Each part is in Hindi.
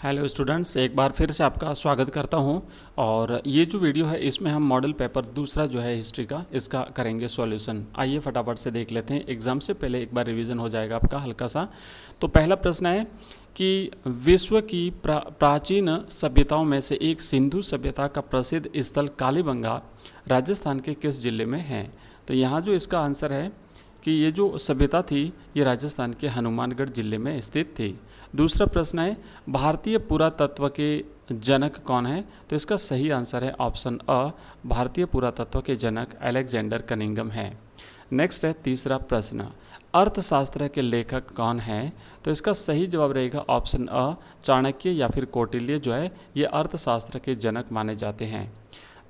हेलो स्टूडेंट्स, एक बार फिर से आपका स्वागत करता हूं। और ये जो वीडियो है इसमें हम मॉडल पेपर दूसरा जो है हिस्ट्री का, इसका करेंगे सॉल्यूशन। आइए फटाफट से देख लेते हैं। एग्ज़ाम से पहले एक बार रिवीजन हो जाएगा आपका हल्का सा। तो पहला प्रश्न है कि विश्व की प्राचीन सभ्यताओं में से एक सिंधु सभ्यता का प्रसिद्ध स्थल कालीबंगा राजस्थान के किस जिले में है। तो यहाँ जो इसका आंसर है कि ये जो सभ्यता थी ये राजस्थान के हनुमानगढ़ जिले में स्थित थी। दूसरा प्रश्न है भारतीय पुरातत्व के जनक कौन है। तो इसका सही आंसर है ऑप्शन अ, भारतीय पुरातत्व के जनक अलेक्जेंडर कनिंघम है। नेक्स्ट है तीसरा प्रश्न, अर्थशास्त्र के लेखक कौन है। तो इसका सही जवाब रहेगा ऑप्शन अ, चाणक्य या फिर कौटिल्य जो है ये अर्थशास्त्र के जनक माने जाते हैं।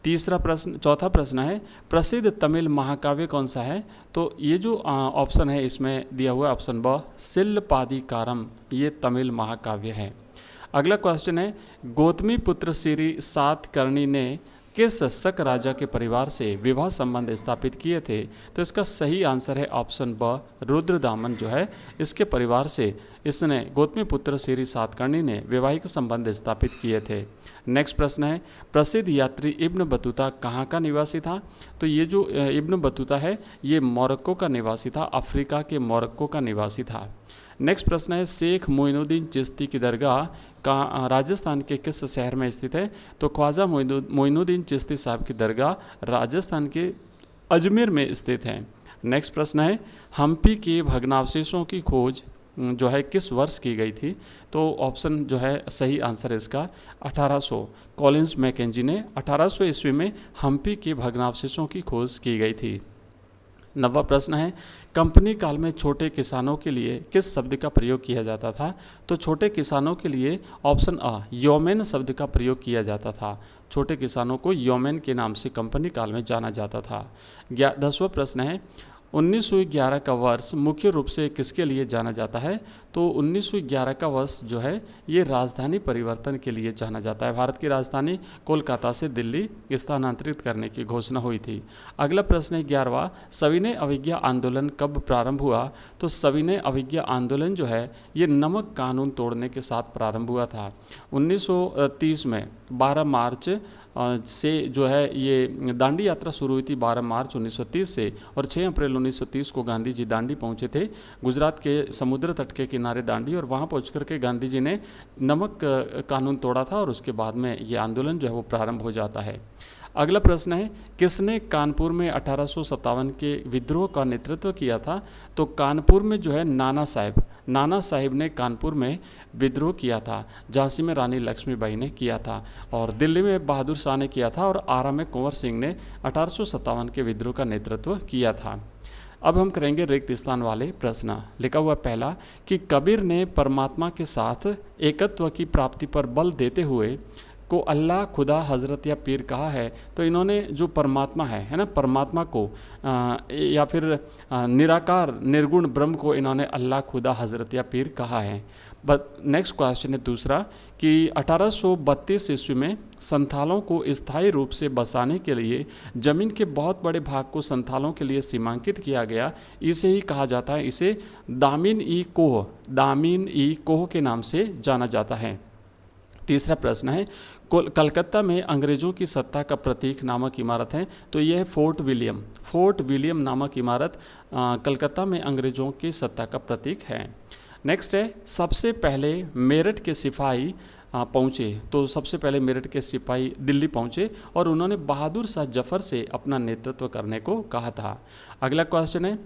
चौथा प्रश्न है प्रसिद्ध तमिल महाकाव्य कौन सा है। तो ये जो ऑप्शन है इसमें दिया हुआ ऑप्शन ब, सिलपादीकारम, ये तमिल महाकाव्य है। अगला क्वेश्चन है गौतमी पुत्र श्री सातकर्णी ने किस शक राजा के परिवार से विवाह संबंध स्थापित किए थे। तो इसका सही आंसर है ऑप्शन ब, रुद्रदामन जो है इसके परिवार से इसने गौतमी पुत्र श्री सातकर्णी ने वैवाहिक संबंध स्थापित किए थे। नेक्स्ट प्रश्न है प्रसिद्ध यात्री इब्न बतूता कहाँ का निवासी था। तो ये जो इब्न बतूता है ये मोरक्को का निवासी था, अफ्रीका के मोरक्को का निवासी था। नेक्स्ट प्रश्न है शेख मोइनुद्दीन चिश्ती की दरगाह का राजस्थान के किस शहर में स्थित है। तो ख्वाजा मोइनुद्दीन चिश्ती साहब की दरगाह राजस्थान के अजमेर में स्थित है। नेक्स्ट प्रश्न है हम्पी के भग्नावशेषों की खोज जो है किस वर्ष की गई थी। तो ऑप्शन जो है सही आंसर है इसका 1800, कॉलिंस मैकेंजी ने 1800 ईस्वी में हम्पी के भग्नावशेषों की खोज की गई थी। 9वां प्रश्न है कंपनी काल में छोटे किसानों के लिए किस शब्द का प्रयोग किया जाता था। तो छोटे किसानों के लिए ऑप्शन अ, योमेन शब्द का प्रयोग किया जाता था। छोटे किसानों को योमेन के नाम से कंपनी काल में जाना जाता था। 10वां प्रश्न है 1911 का वर्ष मुख्य रूप से किसके लिए जाना जाता है। तो 1911 का वर्ष जो है ये राजधानी परिवर्तन के लिए जाना जाता है। भारत की राजधानी कोलकाता से दिल्ली स्थानांतरित करने की घोषणा हुई थी। अगला प्रश्न है 11वां, सविनय अवज्ञा आंदोलन कब प्रारंभ हुआ। तो सविनय अवज्ञा आंदोलन जो है ये नमक कानून तोड़ने के साथ प्रारंभ हुआ था। 1930 में 12 मार्च से जो है ये दांडी यात्रा शुरू हुई थी 12 मार्च 1930 से, और 6 अप्रैल 1930 को गांधी जी दांडी पहुंचे थे। गुजरात के समुद्र तट के किनारे दांडी, और वहां पहुंच करके गांधी जी ने नमक कानून तोड़ा था और उसके बाद में ये आंदोलन जो है वो प्रारंभ हो जाता है। अगला प्रश्न है किसने कानपुर में 1857 के विद्रोह का नेतृत्व किया था। तो कानपुर में जो है नाना साहिब ने कानपुर में विद्रोह किया था। झांसी में रानी लक्ष्मीबाई ने किया था, और दिल्ली में बहादुर शाह ने किया था, और आरा में कुंवर सिंह ने 1857 के विद्रोह का नेतृत्व किया था। अब हम करेंगे रिक्त स्थान वाले प्रश्न। लिखा हुआ पहला कि कबीर ने परमात्मा के साथ एकत्व की प्राप्ति पर बल देते हुए को अल्लाह, खुदा, हज़रत या पीर कहा है। तो इन्होंने जो परमात्मा है ना, परमात्मा को या फिर निराकार निर्गुण ब्रह्म को इन्होंने अल्लाह, खुदा, हज़रत या पीर कहा है। नेक्स्ट क्वेश्चन है दूसरा कि 1832 ईस्वी में संथालों को स्थायी रूप से बसाने के लिए जमीन के बहुत बड़े भाग को संथालों के लिए सीमांकित किया गया। इसे ही कहा जाता है, इसे दामिन ई कोह के नाम से जाना जाता है। तीसरा प्रश्न है कलकत्ता में अंग्रेज़ों की सत्ता का प्रतीक नामक इमारत है। तो यह है फोर्ट विलियम नामक इमारत कलकत्ता में अंग्रेज़ों की सत्ता का प्रतीक है। नेक्स्ट है सबसे पहले मेरठ के सिपाही पहुँचे। तो सबसे पहले मेरठ के सिपाही दिल्ली पहुँचे और उन्होंने बहादुर शाह जफर से अपना नेतृत्व करने को कहा था। अगला क्वेश्चन है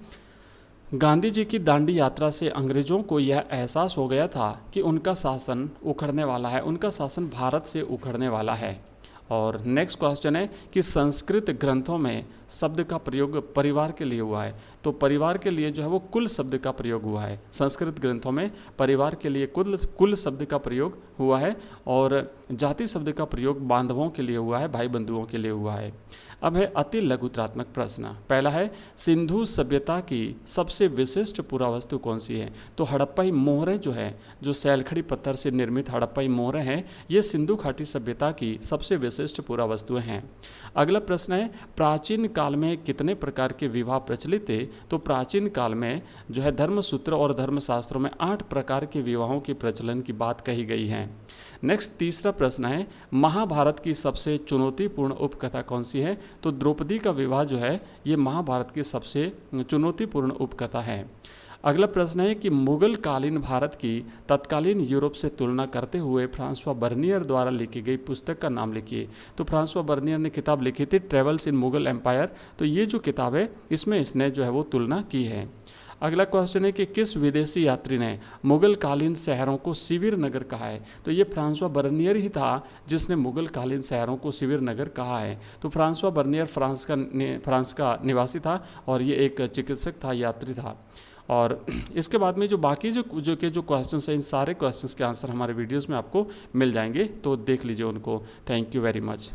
गांधी जी की दांडी यात्रा से अंग्रेज़ों को यह एहसास हो गया था कि उनका शासन उखड़ने वाला है, उनका शासन भारत से उखड़ने वाला है। और नेक्स्ट क्वेश्चन है कि संस्कृत ग्रंथों में शब्द का प्रयोग परिवार के लिए हुआ है। तो परिवार के लिए जो है वो कुल शब्द का प्रयोग हुआ है। संस्कृत ग्रंथों में परिवार के लिए कुल शब्द का प्रयोग हुआ है, और जाति शब्द का प्रयोग बांधवों के लिए हुआ है, भाई बंधुओं के लिए हुआ है। अब है अति लघुत्रात्मक प्रश्न। पहला है सिंधु सभ्यता की सबसे विशिष्ट पुरावस्तु कौन सी है। तो हड़प्पाई मोहरे जो है, जो सैलखड़ी पत्थर से निर्मित हड़प्पाई मोहरे हैं, ये सिंधु घाटी सभ्यता की सबसे विशिष्ट विशिष्ट पुरावस्तुएं हैं। अगला प्रश्न है, प्राचीन काल में कितने प्रकार के विवाह प्रचलित थे? तो प्राचीन काल में जो है धर्मसूत्र और धर्मशास्त्रों में 8 प्रकार के विवाहों के प्रचलन की बात कही गई है। नेक्स्ट तीसरा प्रश्न है, महाभारत की सबसे चुनौतीपूर्ण उपकथा कौन सी है? तो द्रौपदी का विवाह जो है ये महाभारत की सबसे चुनौतीपूर्ण उपकथा है। अगला प्रश्न है कि मुगल कालीन भारत की तत्कालीन यूरोप से तुलना करते हुए फ्रांसवा बर्नियर द्वारा लिखी गई पुस्तक का नाम लिखिए। तो फ्रांसवा बर्नियर ने किताब लिखी थी ट्रेवल्स इन मुगल एम्पायर। तो ये जो किताब है इसमें इसने जो है वो तुलना की है। अगला क्वेश्चन है कि किस विदेशी यात्री ने मुगल कालीन शहरों को शिविर नगर कहा है? तो ये फ्रांसवा बर्नियर ही था जिसने मुगल कालीन शहरों को शिविर नगर कहा है। तो फ्रांसवा बर्नियर फ्रांस का निवासी था और ये एक चिकित्सक था, यात्री था। और इसके बाद में जो बाकी जो क्वेश्चंस हैं, इन सारे क्वेश्चंस के आंसर हमारे वीडियोस में आपको मिल जाएंगे, तो देख लीजिए उनको। Thank you very much.